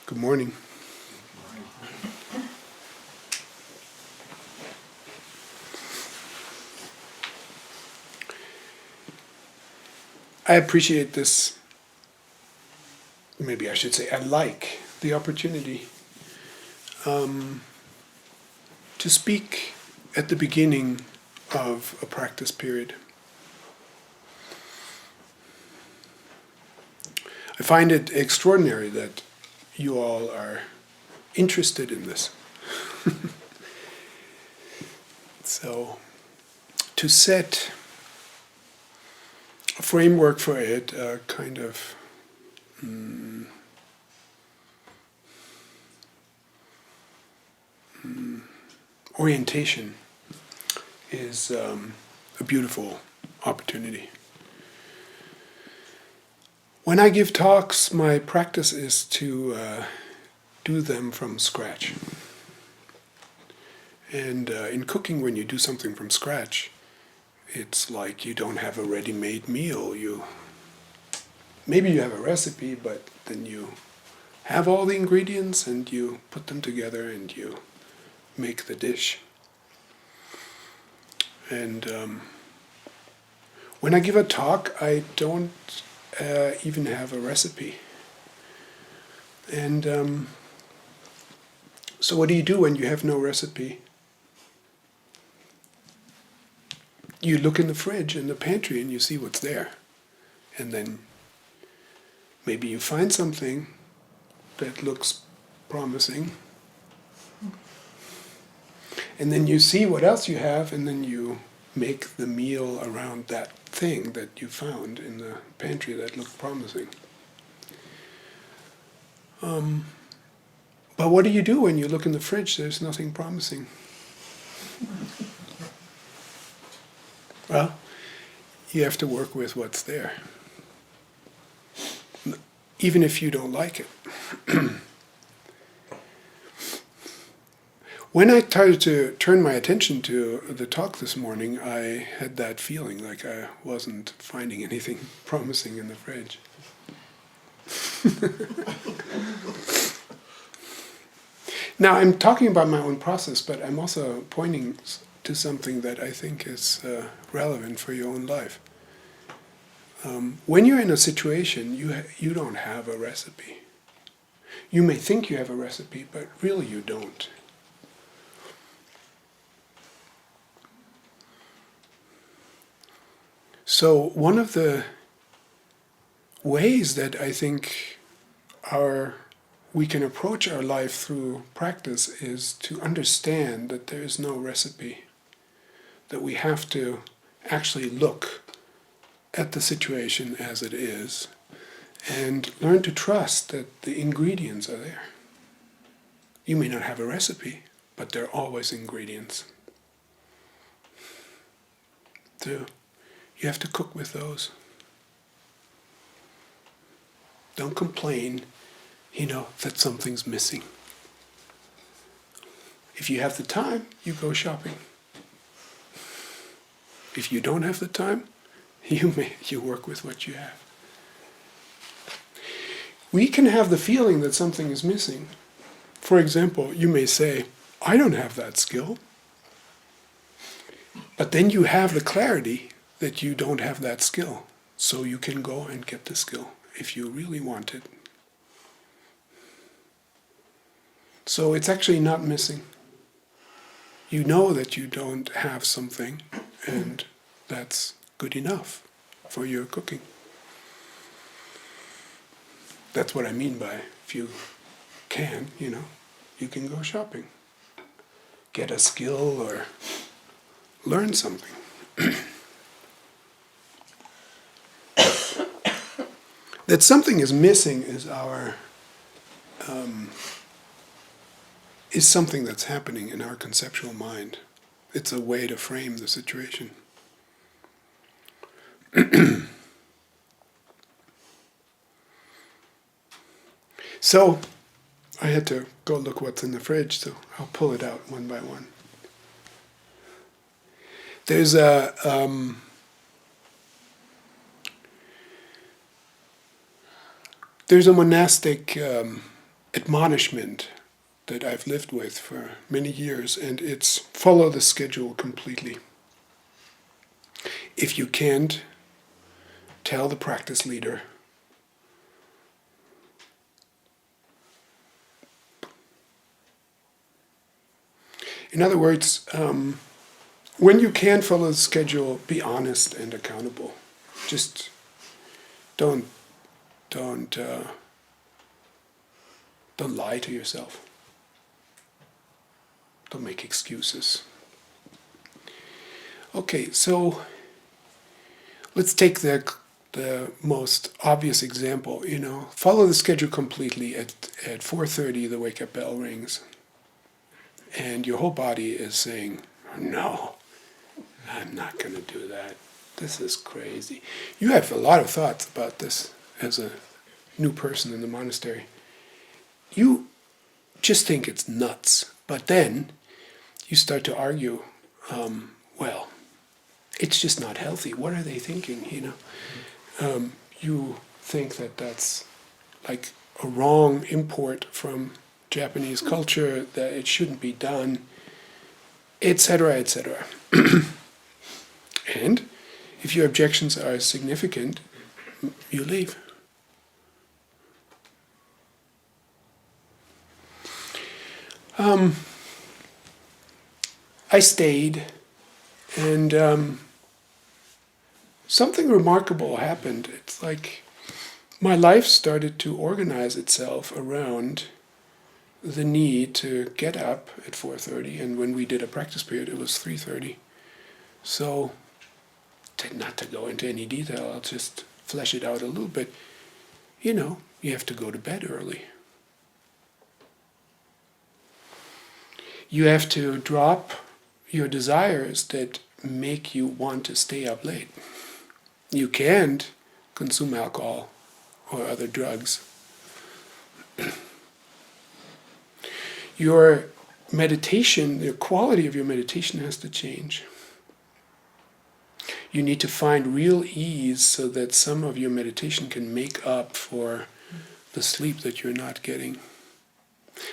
Good morning. I appreciate this, maybe I should say I like the opportunity to speak at the beginning of a practice period. I find it extraordinary that you all are interested in this. So, to set a framework for it, a kind of orientation, is a beautiful opportunity. When I give talks, my practice is to do them from scratch. And in cooking, when you do something from scratch, it's like you don't have a ready-made meal. Maybe you have a recipe, but then you have all the ingredients and you put them together and you make the dish. And when I give a talk, I don't even have a recipe. And so what do you do when you have no recipe? You look in the fridge, in the pantry, and you see what's there. And then maybe you find something that looks promising. And then you see what else you have, and then you make the meal around that thing that you found in the pantry that looked promising. But what do you do when you look in the fridge? There's nothing promising. Well, you have to work with what's there, even if you don't like it. When I tried to turn my attention to the talk this morning, I had that feeling like I wasn't finding anything promising in the fridge. Now, I'm talking about my own process, but I'm also pointing to something that I think is relevant for your own life. When you're in a situation, you don't have a recipe. You may think you have a recipe, but really you don't. So one of the ways that I think we can approach our life through practice is to understand that there is no recipe, that we have to actually look at the situation as it is and learn to trust that the ingredients are there. You may not have a recipe, but there are always ingredients. So you have to cook with those. Don't complain, that something's missing. If you have the time, you go shopping. If you don't have the time, you work with what you have. We can have the feeling that something is missing. For example, you may say, I don't have that skill. But then you have the clarity that you don't have that skill. So you can go and get the skill if you really want it. So it's actually not missing. You know that you don't have something, and that's good enough for your cooking. That's what I mean by if you can, you can go shopping. Get a skill or learn something. That something is missing is something that's happening in our conceptual mind. It's a way to frame the situation. So, I had to go look what's in the fridge, so I'll pull it out one by one. There's a monastic admonishment that I've lived with for many years, and it's follow the schedule completely. If you can't, tell the practice leader. In other words, when you can follow the schedule, be honest and accountable. Just don't lie to yourself. Don't make excuses. Okay, so let's take the most obvious example. Follow the schedule completely. At 4:30, the wake-up bell rings, and your whole body is saying, "No, I'm not going to do that. This is crazy." You have a lot of thoughts about this as a new person in the monastery. You just think it's nuts, but then you start to argue, well, it's just not healthy. What are they thinking, You think that that's like a wrong import from Japanese culture, that it shouldn't be done, etc., etc. And if your objections are significant, you leave. I stayed, and something remarkable happened. It's like my life started to organize itself around the need to get up at 4:30, and when we did a practice period, it was 3:30. So, not to go into any detail, I'll just flesh it out a little bit. You have to go to bed early. You have to drop your desires that make you want to stay up late. You can't consume alcohol or other drugs. Your meditation, the quality of your meditation has to change. You need to find real ease so that some of your meditation can make up for the sleep that you're not getting.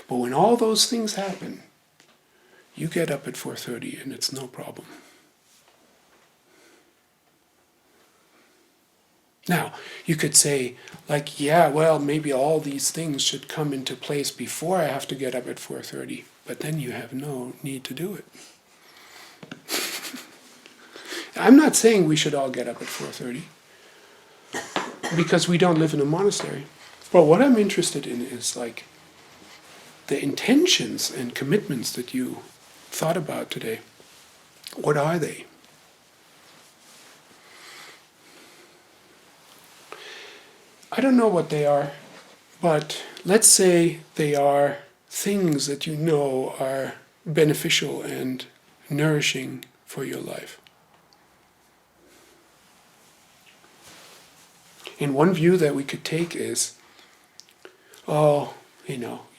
But when all those things happen, you get up at 4:30 and it's no problem. Now, you could say, maybe all these things should come into place before I have to get up at 4:30, but then you have no need to do it. I'm not saying we should all get up at 4:30, because we don't live in a monastery. But what I'm interested in is the intentions and commitments that you thought about today. What are they? I don't know what they are, but let's say they are things that you know are beneficial and nourishing for your life. And one view that we could take is,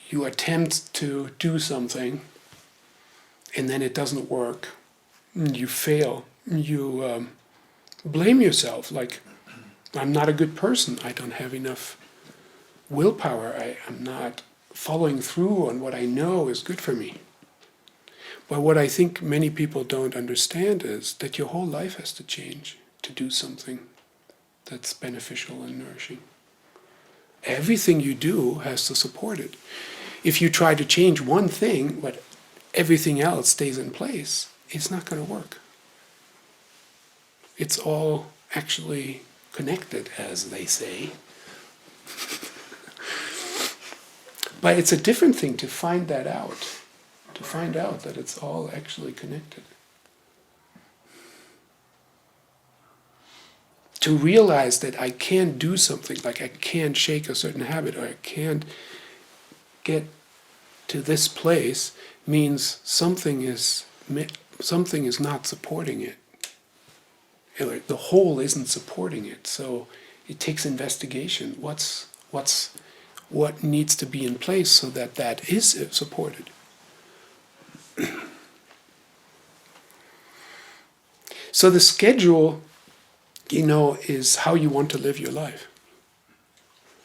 you attempt to do something and then it doesn't work. You fail. You blame yourself, like, I'm not a good person. I don't have enough willpower. I'm not following through on what I know is good for me. But what I think many people don't understand is that your whole life has to change to do something that's beneficial and nourishing. Everything you do has to support it. If you try to change one thing, but everything else stays in place, it's not going to work. It's all actually connected, as they say. But it's a different thing to find that out, to find out that it's all actually connected. To realize that I can't do something, like I can't shake a certain habit, or I can't get to this place, means something is not supporting it. The whole isn't supporting it, so it takes investigation. What needs to be in place so that is supported? So the schedule, is how you want to live your life.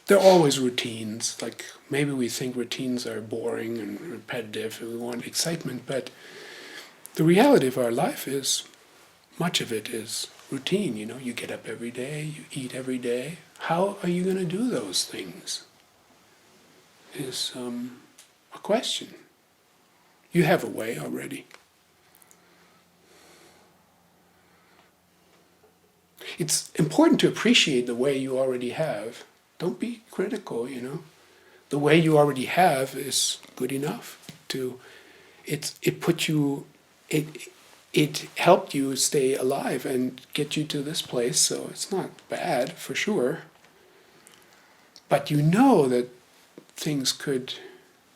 there are always routines. Like maybe we think routines are boring and repetitive and we want excitement, but the reality of our life is much of it is routine. You get up every day, you eat every day. How are you going to do those things? Is a question. You have a way already. It's important to appreciate the way you already have. Don't be critical, The way you already have is good enough. It helped you stay alive and get you to this place, so it's not bad for sure. But you know that things could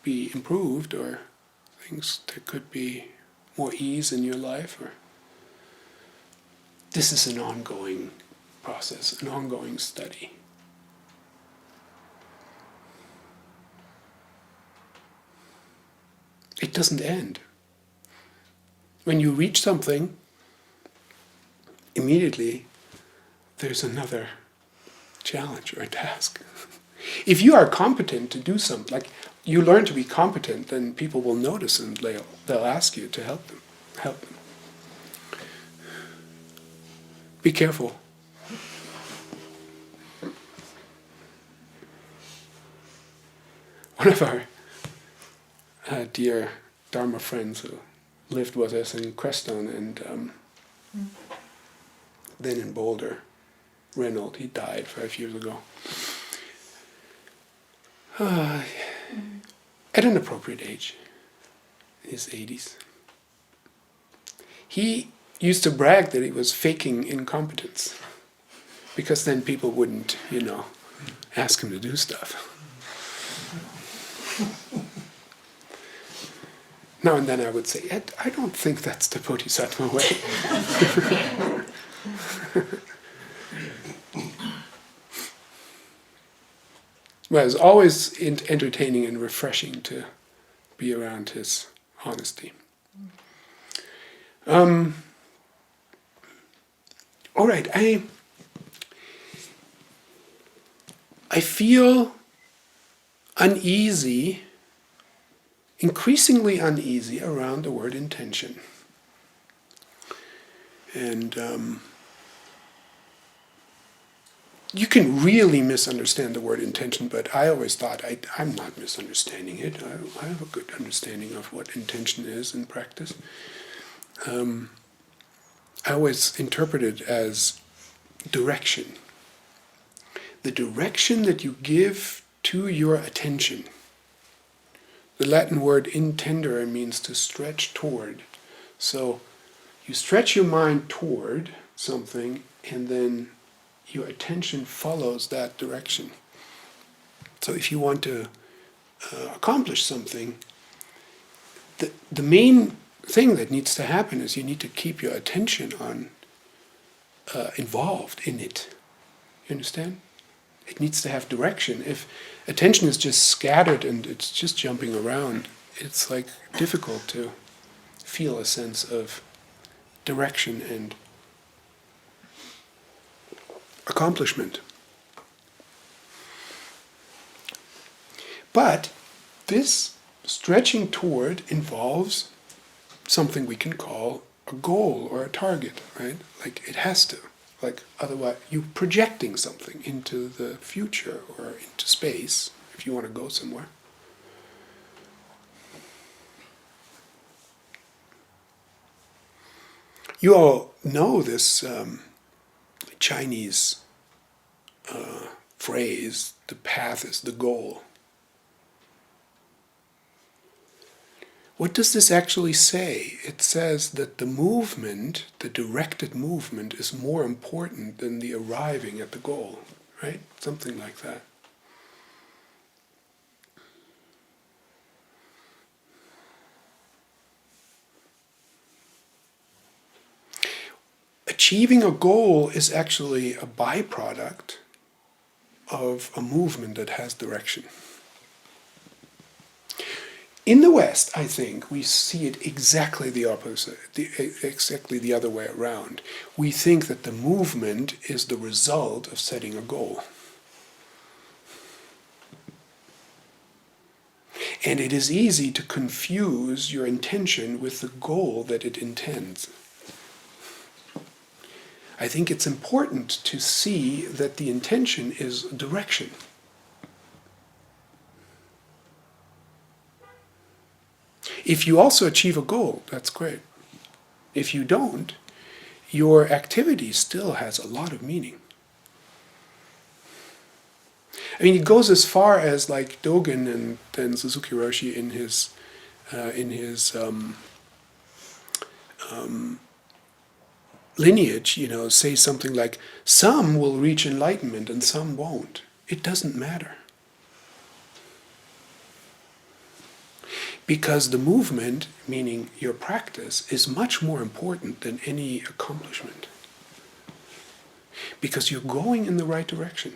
be improved, or there could be more ease in your life, or this is an ongoing process, an ongoing study. It doesn't end. When you reach something, immediately there's another challenge or a task. If you are competent to do something, like you learn to be competent, then people will notice and they'll ask you to help them. Be careful. One of our dear Dharma friends who lived with us in Creston and then in Boulder, Reynolds, he died 5 years ago. At an appropriate age, in his 80s. He used to brag that he was faking incompetence, because then people wouldn't, ask him to do stuff. Now and then I would say, I don't think that's the Bodhisattva way. Well, it's always entertaining and refreshing to be around his honesty. All right, I feel uneasy, increasingly uneasy around the word intention. And you can really misunderstand the word intention, but I always thought I'm not misunderstanding it. I have a good understanding of what intention is in practice. I always interpret it as direction. The direction that you give to your attention. The Latin word intendere means to stretch toward. So you stretch your mind toward something, and then your attention follows that direction. So if you want to accomplish something, the main thing that needs to happen is you need to keep your attention on involved in it. You understand? It needs to have direction. If attention is just scattered and it's just jumping around, it's like difficult to feel a sense of direction and accomplishment. But this stretching toward involves something we can call a goal or a target, right? Like it has to. Like otherwise, you're projecting something into the future or into space if you want to go somewhere. You all know this Chinese phrase, the path is the goal. What does this actually say? It says that the movement, the directed movement, is more important than the arriving at the goal, right? Something like that. Achieving a goal is actually a byproduct of a movement that has direction. In the West, I think, we see it exactly the opposite, exactly the other way around. We think that the movement is the result of setting a goal. And it is easy to confuse your intention with the goal that it intends. I think it's important to see that the intention is direction. If you also achieve a goal, that's great. If you don't, your activity still has a lot of meaning. I mean, it goes as far as like Dogen and then Suzuki Roshi in his lineage, say something like, some will reach enlightenment and some won't. It doesn't matter. Because the movement, meaning your practice, is much more important than any accomplishment. Because you're going in the right direction.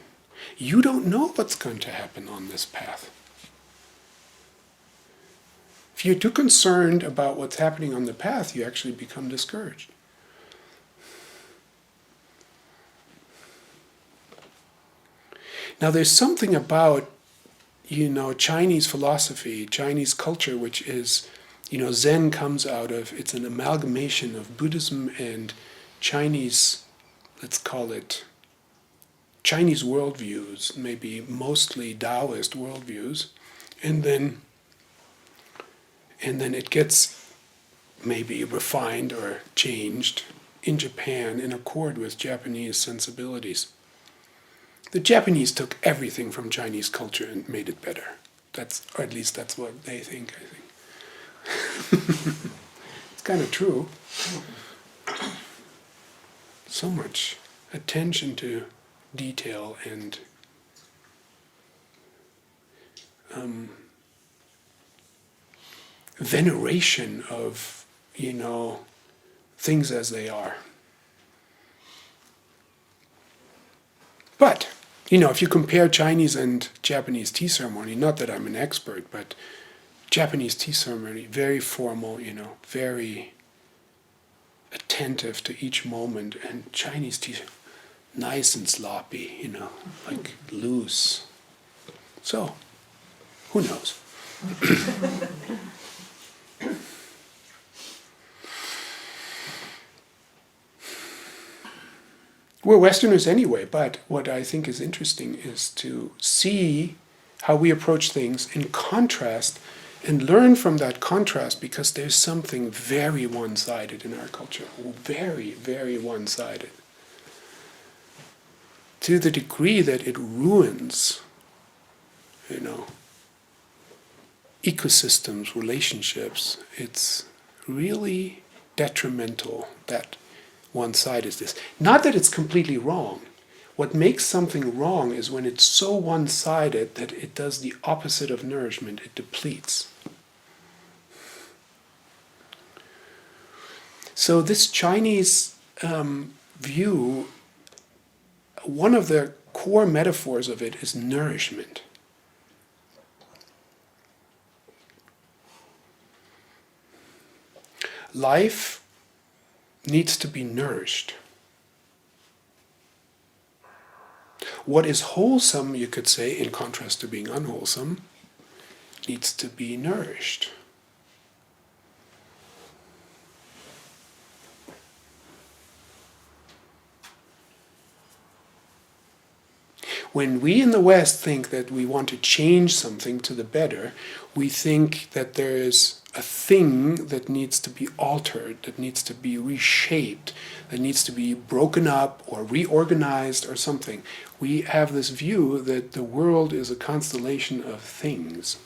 You don't know what's going to happen on this path. If you're too concerned about what's happening on the path, you actually become discouraged. Now there's something about, Chinese philosophy, Chinese culture, which is, Zen comes out of, it's an amalgamation of Buddhism and Chinese, let's call it, Chinese worldviews, maybe mostly Taoist worldviews, and then it gets maybe refined or changed in Japan in accord with Japanese sensibilities. The Japanese took everything from Chinese culture and made it better. Or at least that's what they think, I think. It's kind of true. So much attention to detail and veneration of, things as they are. But, if you compare Chinese and Japanese tea ceremony, not that I'm an expert, but Japanese tea ceremony, very formal, very attentive to each moment, and Chinese tea, nice and sloppy, like loose. So, who knows? We're Westerners anyway, but what I think is interesting is to see how we approach things in contrast and learn from that contrast, because there's something very one-sided in our culture, very, very one-sided. To the degree that it ruins, ecosystems, relationships, it's really detrimental that one side is this. Not that it's completely wrong. What makes something wrong is when it's so one-sided that it does the opposite of nourishment, it depletes. So this Chinese view, one of the core metaphors of it is nourishment. Life needs to be nourished. What is wholesome, you could say, in contrast to being unwholesome, needs to be nourished. When we in the West think that we want to change something to the better, we think that there is a thing that needs to be altered, that needs to be reshaped, that needs to be broken up or reorganized or something. We have this view that the world is a constellation of things.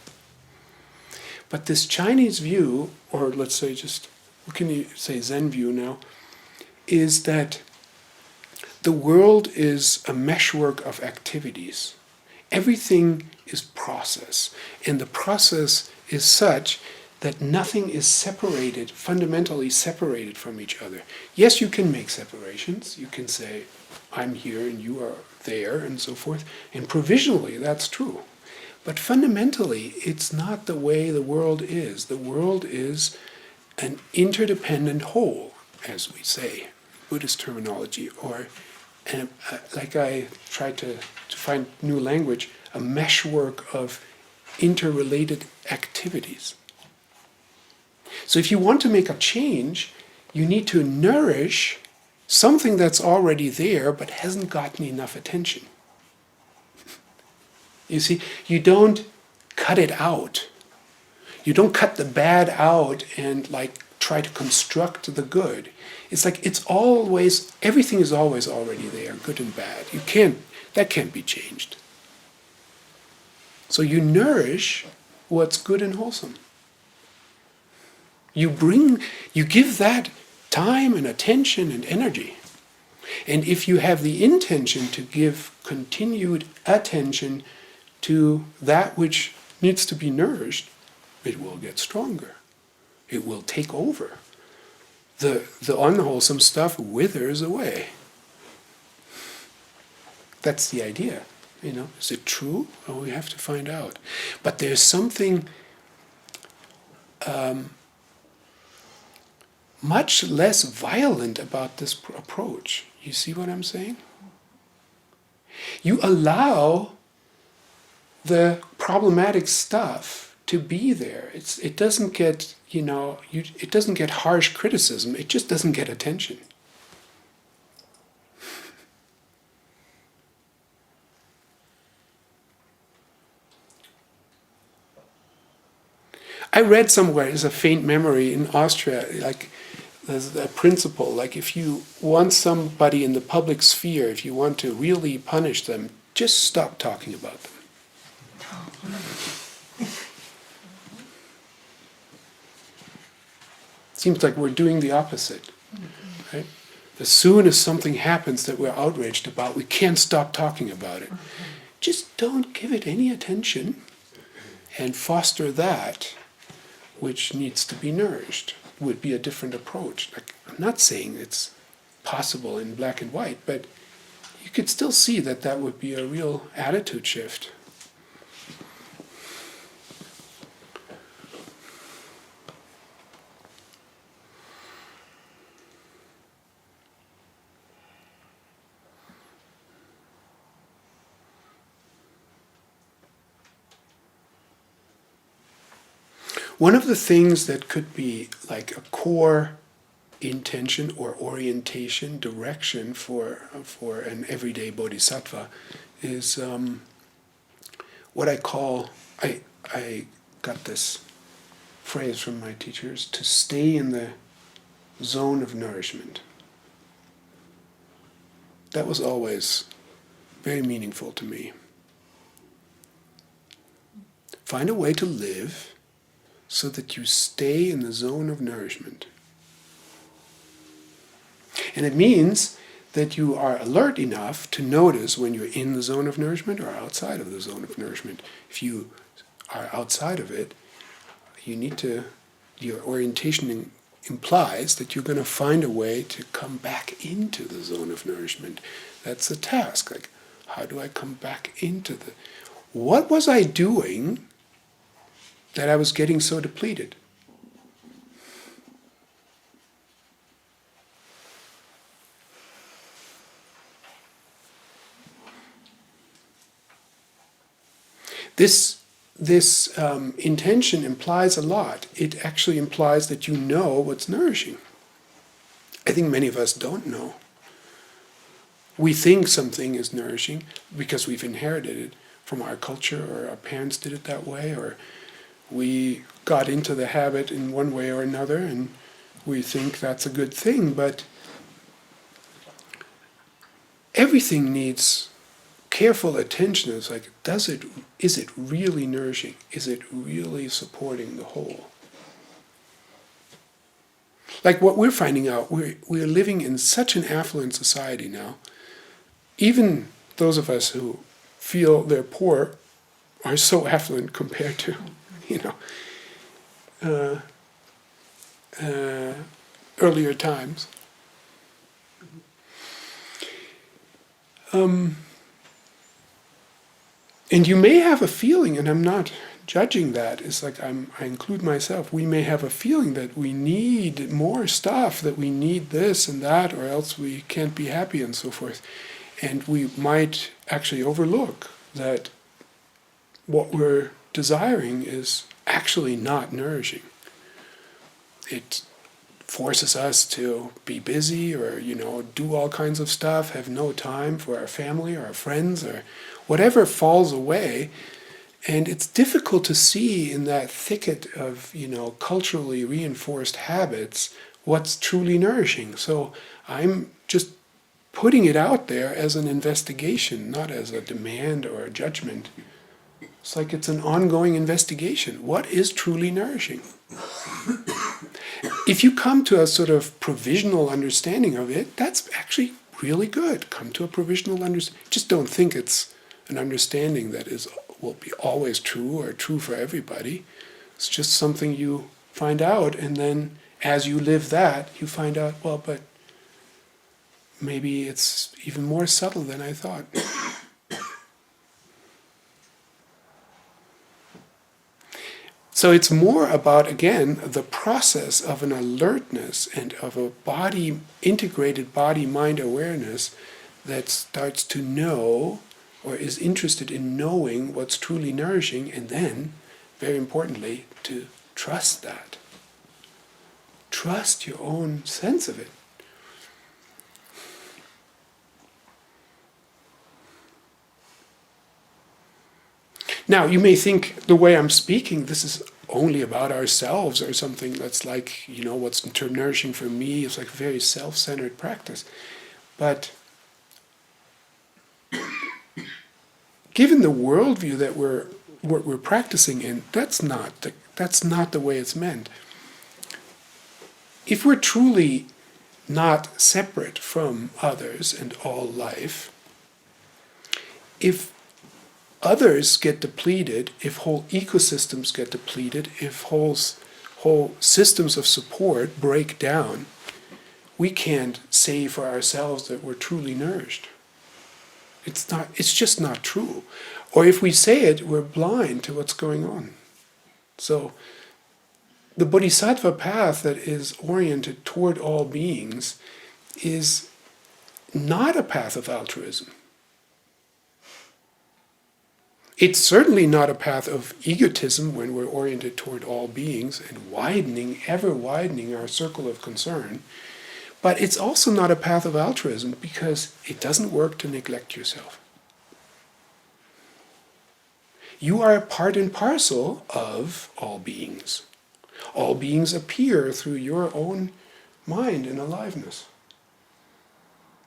But this Chinese view, or let's say just, what can you say, Zen view now, is that the world is a meshwork of activities. Everything is process, and the process is such that nothing is separated, fundamentally separated from each other. Yes, you can make separations. You can say, I'm here and you are there, and so forth. And provisionally, that's true. But fundamentally, it's not the way the world is. The world is an interdependent whole, as we say, Buddhist terminology, or like I try to find new language, a meshwork of interrelated activities. So if you want to make a change, you need to nourish something that's already there but hasn't gotten enough attention. You see, you don't cut it out. You don't cut the bad out and like try to construct the good. It's like it's always, everything is always already there, good and bad. That can't be changed. So you nourish what's good and wholesome. You give that time and attention and energy. And if you have the intention to give continued attention to that which needs to be nourished, it will get stronger. It will take over. The unwholesome stuff withers away. That's the idea. Is it true? Well, we have to find out. But there's something much less violent about this approach. You see what I'm saying? You allow the problematic stuff to be there. It doesn't get, it doesn't get harsh criticism. It just doesn't get attention. I read somewhere, it's a faint memory, in Austria, like there's a principle, like if you want somebody in the public sphere, if you want to really punish them, just stop talking about them. Seems like we're doing the opposite, right? As soon as something happens that we're outraged about, we can't stop talking about it. Just don't give it any attention and foster that which needs to be nourished. Would be a different approach. Like, I'm not saying it's possible in black and white, but you could still see that would be a real attitude shift. One of the things that could be like a core intention or orientation, direction for an everyday bodhisattva is what I call, I got this phrase from my teachers, to stay in the zone of nourishment. That was always very meaningful to me. Find a way to live so that you stay in the zone of nourishment. And it means that you are alert enough to notice when you're in the zone of nourishment or outside of the zone of nourishment. If you are outside of it, your orientation implies that you're going to find a way to come back into the zone of nourishment. That's the task. Like, how do I come back into what was I doing that I was getting so depleted? This intention implies a lot. It actually implies that you know what's nourishing. I think many of us don't know. We think something is nourishing because we've inherited it from our culture, or our parents did it that way, or we got into the habit in one way or another, and we think that's a good thing. But everything needs careful attention. It's like, is it really nourishing? Is it really supporting the whole? Like what we're finding out, we're living in such an affluent society now. Even those of us who feel they're poor are so affluent compared to, earlier times. And you may have a feeling, and I'm not judging that, it's like I include myself, we may have a feeling that we need more stuff, that we need this and that, or else we can't be happy and so forth. And we might actually overlook that what we're desiring is actually not nourishing. It forces us to be busy or, do all kinds of stuff, have no time for our family or our friends or whatever falls away. And it's difficult to see in that thicket of, culturally reinforced habits what's truly nourishing. So I'm just putting it out there as an investigation, not as a demand or a judgment. It's like it's an ongoing investigation. What is truly nourishing? If you come to a sort of provisional understanding of it, that's actually really good. Come to a provisional understanding. Just don't think it's an understanding that will be always true or true for everybody. It's just something you find out, and then as you live that, you find out, well, but maybe it's even more subtle than I thought. So it's more about, again, the process of an alertness and of a integrated body-mind awareness that starts to know or is interested in knowing what's truly nourishing, and then, very importantly, to trust that. Trust your own sense of it. Now, you may think the way I'm speaking, this is only about ourselves or something that's like, what's nourishing for me is like a very self-centered practice. But given the worldview that we're practicing in, that's not the way it's meant. If we're truly not separate from others and all life, if others get depleted, if whole ecosystems get depleted, if whole systems of support break down, we can't say for ourselves that we're truly nourished. It's just not true. Or if we say it, we're blind to what's going on. So the Bodhisattva path that is oriented toward all beings is not a path of altruism. It's certainly not a path of egotism when we're oriented toward all beings and ever widening our circle of concern. But it's also not a path of altruism because it doesn't work to neglect yourself. You are part and parcel of all beings. All beings appear through your own mind and aliveness.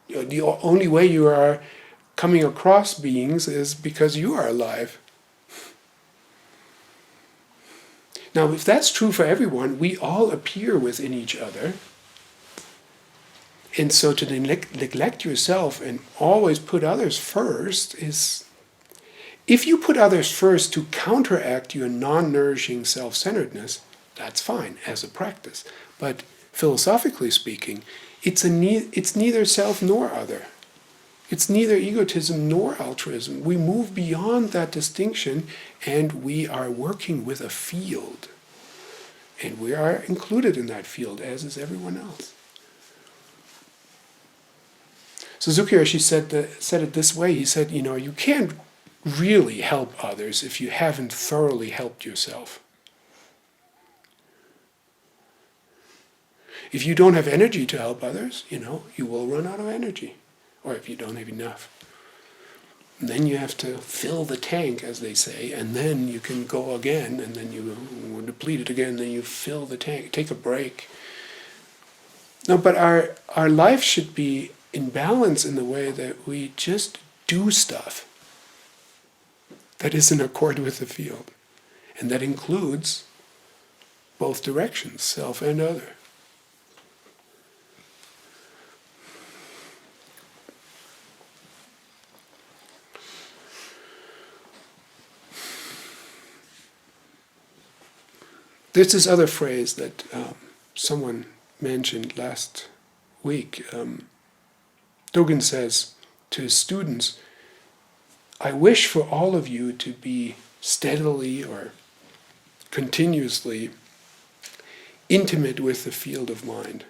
The only way you are coming across beings is because you are alive. Now, if that's true for everyone, we all appear within each other. And so to neglect yourself and always put others first is... If you put others first to counteract your non-nourishing self-centeredness, that's fine as a practice. But philosophically speaking, it's neither self nor other. It's neither egotism nor altruism. We move beyond that distinction and we are working with a field. And we are included in that field, as is everyone else. Suzuki Roshi said it this way. He said, you can't really help others if you haven't thoroughly helped yourself. If you don't have energy to help others, you will run out of energy. Or if you don't have enough. And then you have to fill the tank, as they say, and then you can go again, and then you deplete it again, and then you fill the tank, take a break. No, but our life should be in balance in the way that we just do stuff that is in accord with the field. And that includes both directions, self and other. There's this other phrase that someone mentioned last week. Dogen says to his students, I wish for all of you to be steadily or continuously intimate with the field of mind.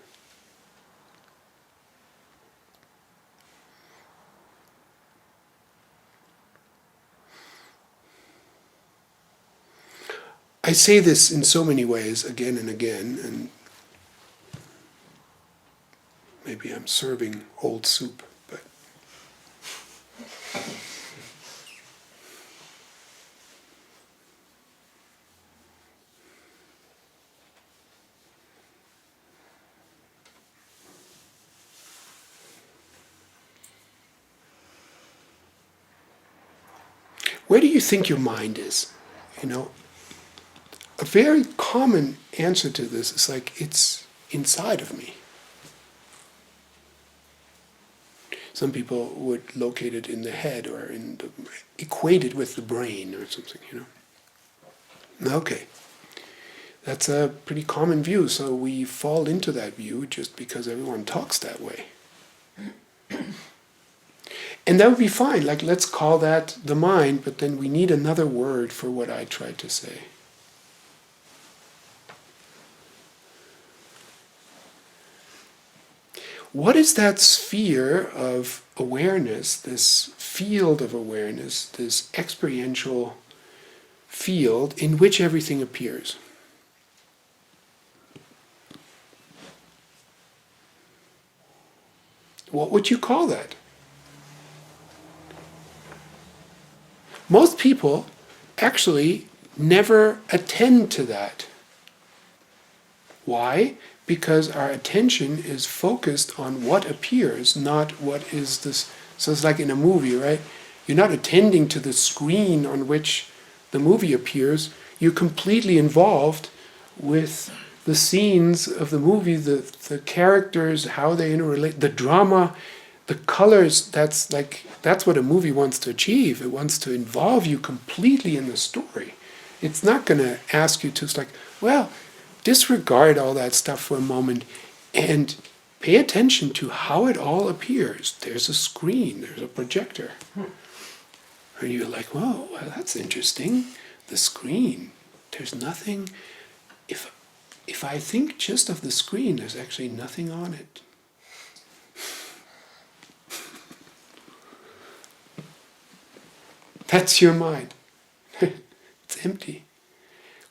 I say this in so many ways again and again, and maybe I'm serving old soup, but where do you think your mind is? You know, a very common answer to this is like, it's inside of me. Some people would locate it in the head or equate it with the brain or something, you know. Okay, that's a pretty common view, so we fall into that view just because everyone talks that way. And that would be fine, like let's call that the mind, but then we need another word for what I tried to say. What is that sphere of awareness, this field of awareness, this experiential field in which everything appears? What would you call that? Most people actually never attend to that. Why? Because our attention is focused on what appears, not what is this. So it's like in a movie, right? You're not attending to the screen on which the movie appears. You're completely involved with the scenes of the movie, the characters, how they interrelate, the drama, the colors. That's what a movie wants to achieve. It wants to involve you completely in the story. It's not going to ask you to, it's like, well, disregard all that stuff for a moment and pay attention to how it all appears. There's a screen, there's a projector. And you're like, whoa, well, that's interesting. The screen, there's nothing. If I think just of the screen, there's actually nothing on it. That's your mind. It's empty.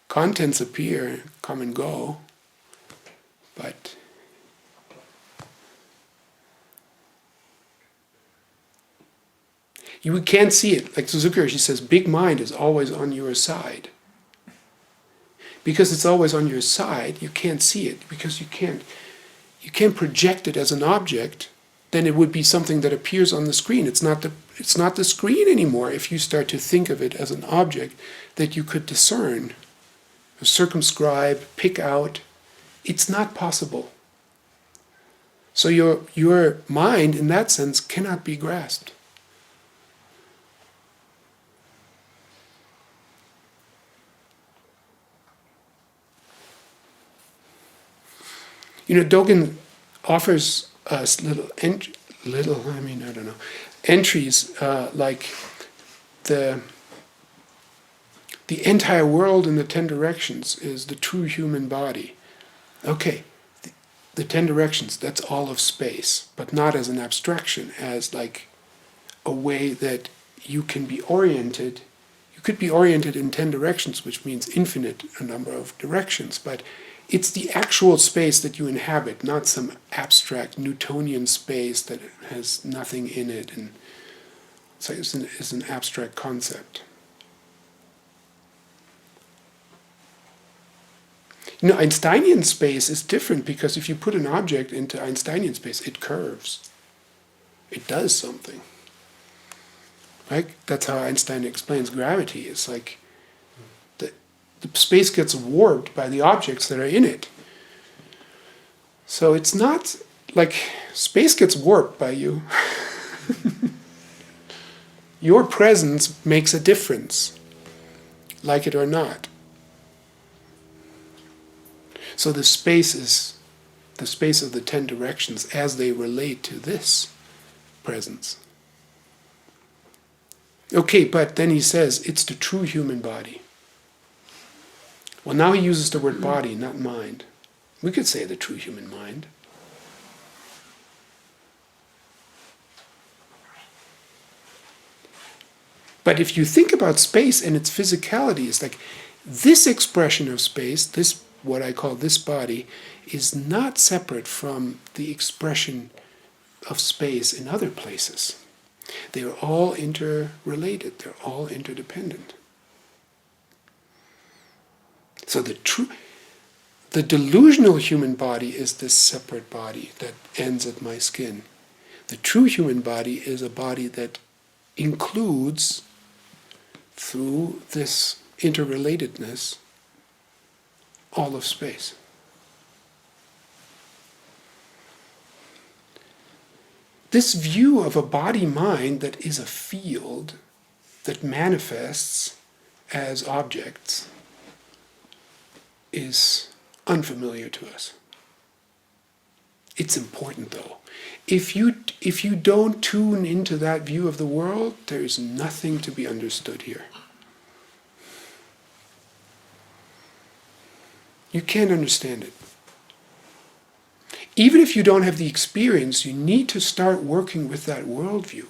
Contents appear, come and go, but you can't see it. Like Suzuki, she says, big mind is always on your side. Because it's always on your side, you can't see it, because you can't project it as an object. Then it would be something that appears on the screen. It's not the screen anymore if you start to think of it as an object that you could discern, circumscribe, pick out. It's not possible. So your mind, in that sense, cannot be grasped. You know, Dogen offers us entries like the entire world in the 10 directions is the true human body. Okay, the 10 directions, that's all of space, but not as an abstraction, as like a way that you can be oriented. You could be oriented in 10 directions, which means infinite, a number of directions, but it's the actual space that you inhabit, not some abstract Newtonian space that has nothing in it, and so it's an abstract concept. You know, Einsteinian space is different because if you put an object into Einsteinian space, it curves. It does something. Right? That's how Einstein explains gravity. It's like the space gets warped by the objects that are in it. So it's not like space gets warped by you. Your presence makes a difference, like it or not. So the space is the space of the 10 directions as they relate to this presence. Okay, but then he says it's the true human body. Well, now he uses the word body, not mind. We could say the true human mind. But if you think about space and its physicality, it's like this expression of space, this what I call this body, is not separate from the expression of space in other places. They are all interrelated, they're all interdependent. So the delusional human body is this separate body that ends at my skin. The true human body is a body that includes, through this interrelatedness, all of space. This view of a body-mind that is a field that manifests as objects is unfamiliar to us. It's important though. If you don't tune into that view of the world, there is nothing to be understood here. You can't understand it. Even if you don't have the experience, you need to start working with that worldview.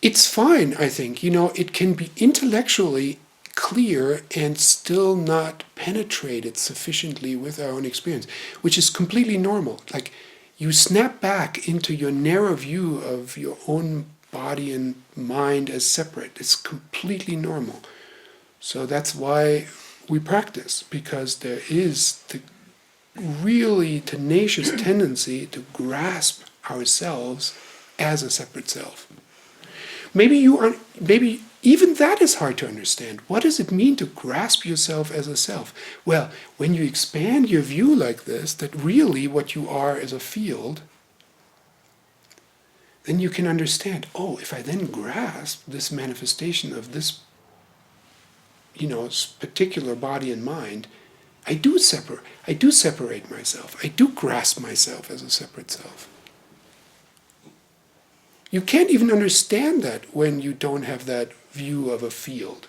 It's fine, I think. It can be intellectually clear and still not penetrated sufficiently with our own experience, which is completely normal. Like, you snap back into your narrow view of your own body and mind as separate. It's completely normal. So that's why we practice, because there is the really tenacious tendency to grasp ourselves as a separate self. Maybe even that is hard to understand. What does it mean to grasp yourself as a self? Well, when you expand your view like this, that really what you are is a field, then you can understand, if I then grasp this manifestation of this particular body and mind, I do separate myself. I do grasp myself as a separate self. You can't even understand that when you don't have that view of a field.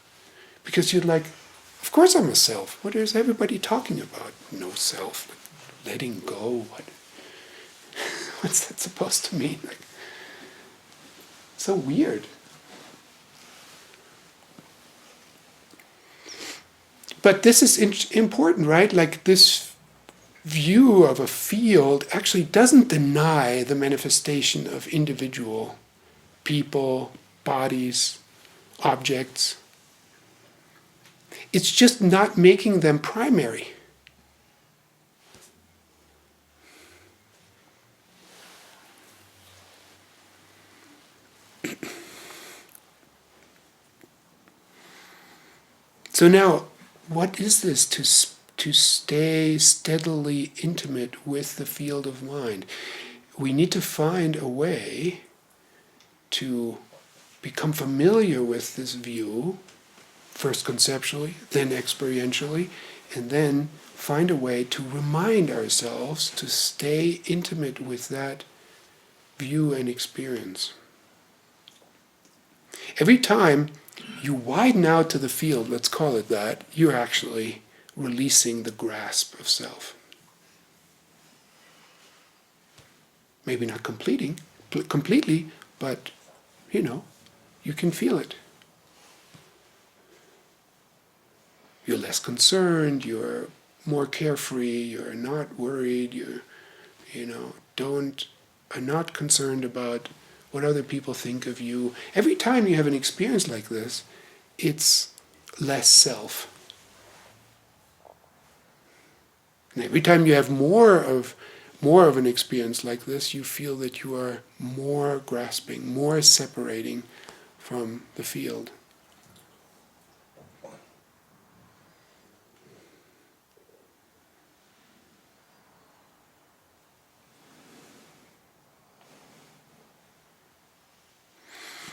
Because you're like, of course I'm a self. What is everybody talking about? No self. Letting go. What's that supposed to mean? So weird. But this is important, right? Like, this view of a field actually doesn't deny the manifestation of individual people, bodies, objects. It's just not making them primary. So now, what is this to stay steadily intimate with the field of mind? We need to find a way to become familiar with this view, first conceptually, then experientially, and then find a way to remind ourselves to stay intimate with that view and experience. Every time you widen out to the field, let's call it that, you're actually releasing the grasp of self. Maybe not completely, but you can feel it. You're less concerned, you're more carefree, you're not worried, are not concerned about what other people think of you. Every time you have an experience like this, it's less self. And every time you have more of an experience like this, you feel that you are more grasping, more separating from the field.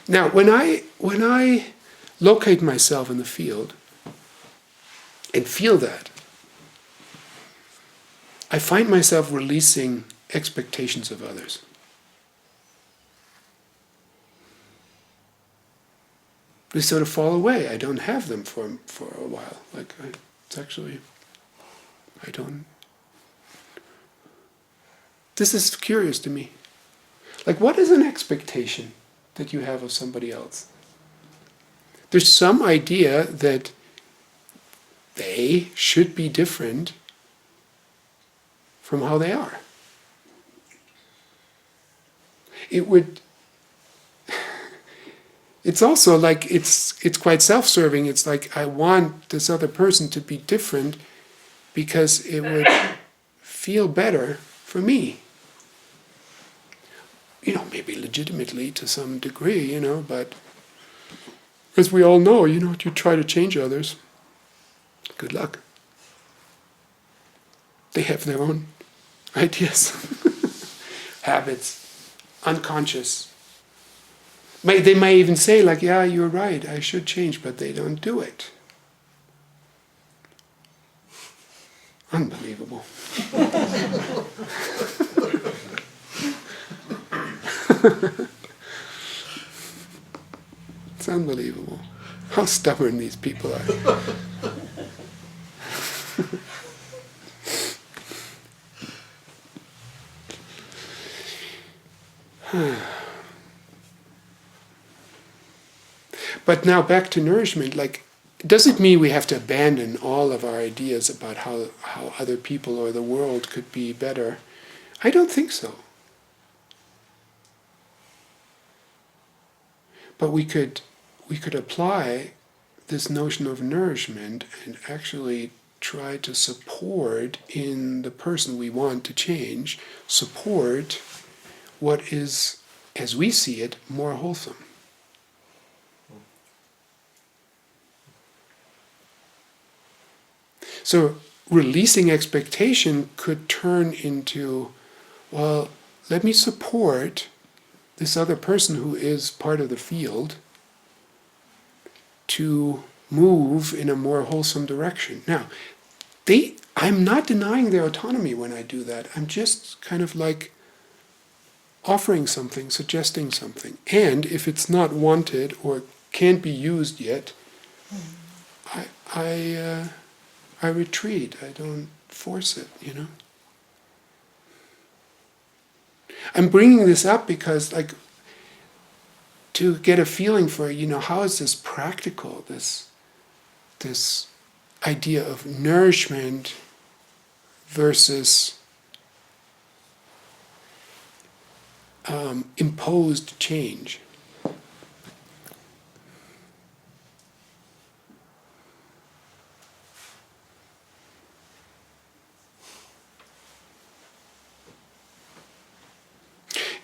Now, when I locate myself in the field and feel that, I find myself releasing expectations of others. They sort of fall away. I don't have them for a while. This is curious to me. Like, what is an expectation that you have of somebody else? There's some idea that they should be different from how they are. It's also like it's quite self-serving. It's like I want this other person to be different because it would feel better for me. Maybe legitimately to some degree, but as we all know, you try to change others. Good luck. They have their own ideas, habits, unconscious. They might even say, like, yeah, you're right, I should change, but they don't do it. Unbelievable. It's unbelievable how stubborn these people are. But now back to nourishment, does it mean we have to abandon all of our ideas about how other people or the world could be better? I don't think so. But we could apply this notion of nourishment and actually try to support in the person we want to change, support what is, as we see it, more wholesome. So releasing expectation could turn into, well, let me support this other person who is part of the field to move in a more wholesome direction. Now, I'm not denying their autonomy when I do that. I'm just kind of like offering something, suggesting something. And if it's not wanted or can't be used yet, I retreat. I don't force it, I'm bringing this up because, to get a feeling for, how is this practical, this idea of nourishment versus imposed change.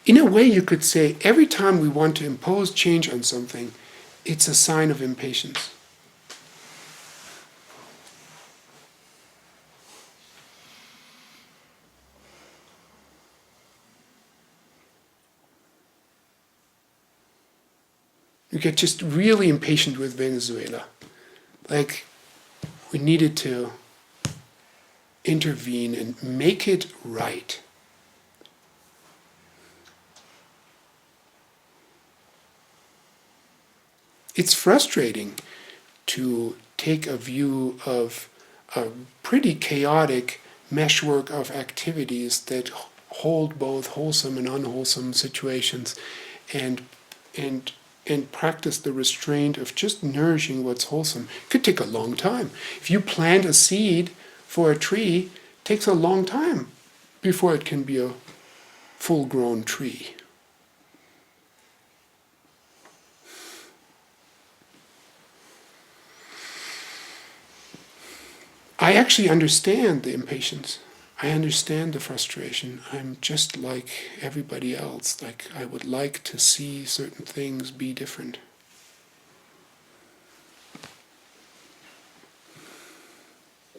In a way, you could say every time we want to impose change on something, it's a sign of impatience. You get just really impatient with Venezuela. We needed to intervene and make it right. It's frustrating to take a view of a pretty chaotic meshwork of activities that hold both wholesome and unwholesome situations and practice the restraint of just nourishing what's wholesome. It could take a long time. If you plant a seed for a tree, it takes a long time before it can be a full-grown tree. I actually understand the impatience. I understand the frustration. I'm just like everybody else. I would like to see certain things be different.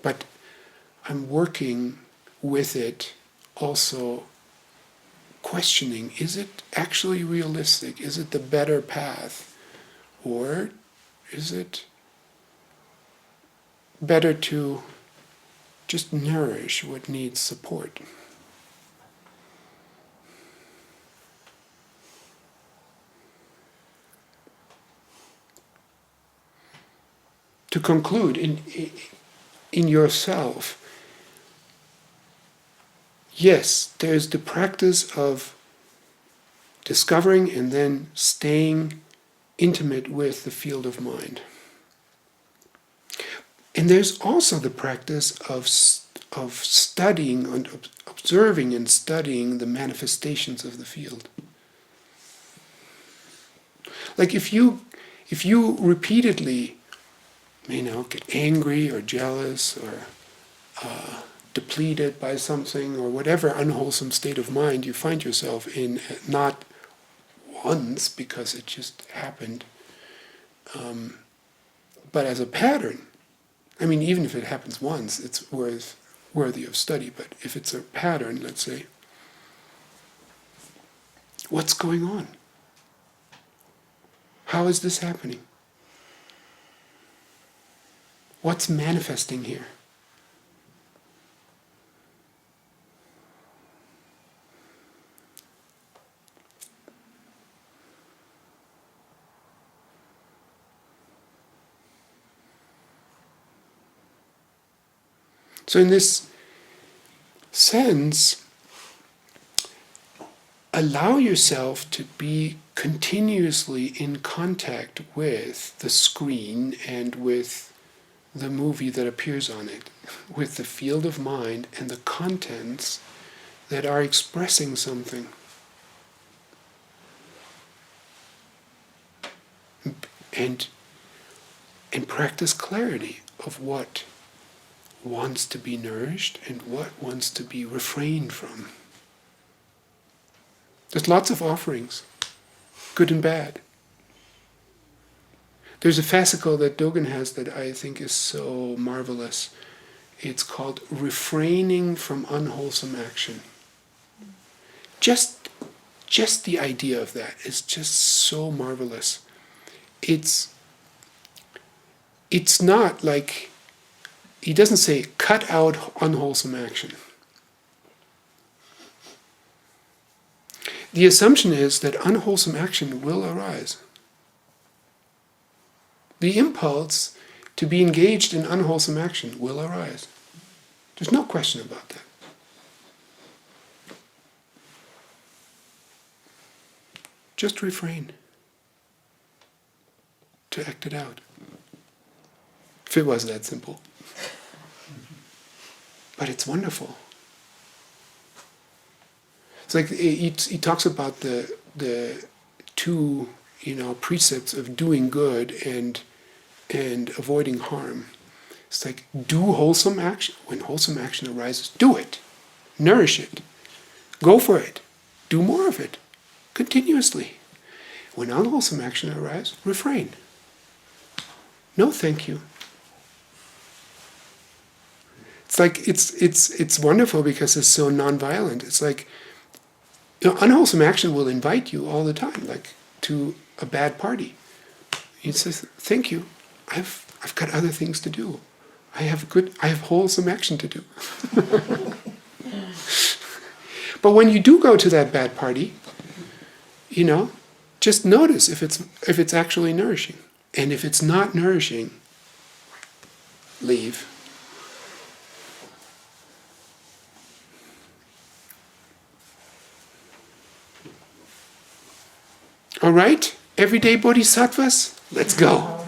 But I'm working with it, also questioning, is it actually realistic? Is it the better path? Or is it better to just nourish what needs support? To conclude, in yourself, yes, there's the practice of discovering and then staying intimate with the field of mind. And there's also the practice of studying and observing and studying the manifestations of the field. Like if you repeatedly, get angry or jealous or depleted by something or whatever unwholesome state of mind you find yourself in, not once because it just happened, but as a pattern. Even if it happens once, it's worthy of study, but if it's a pattern, let's say, what's going on? How is this happening? What's manifesting here? So in this sense, allow yourself to be continuously in contact with the screen and with the movie that appears on it, with the field of mind and the contents that are expressing something. And practice clarity of what wants to be nourished and what wants to be refrained from. There's lots of offerings, good and bad. There's a fascicle that Dogen has that I think is so marvelous. It's called Refraining from Unwholesome Action. Just the idea of that is just so marvelous. It's not like, he doesn't say cut out unwholesome action. The assumption is that unwholesome action will arise. The impulse to be engaged in unwholesome action will arise. There's no question about that. Just refrain to act it out. If it was that simple. But it's wonderful. It's like he talks about the two precepts of doing good and avoiding harm. It's like, do wholesome action. When wholesome action arises, do it. Nourish it. Go for it. Do more of it. Continuously. When unwholesome action arises, refrain. No, thank you. It's like it's wonderful because it's so nonviolent. It's like, unwholesome action will invite you all the time, like to a bad party. He says, "Thank you. I've got other things to do. I have wholesome action to do." But when you do go to that bad party, just notice if it's actually nourishing, and if it's not nourishing, leave. All right, everyday bodhisattvas, let's go.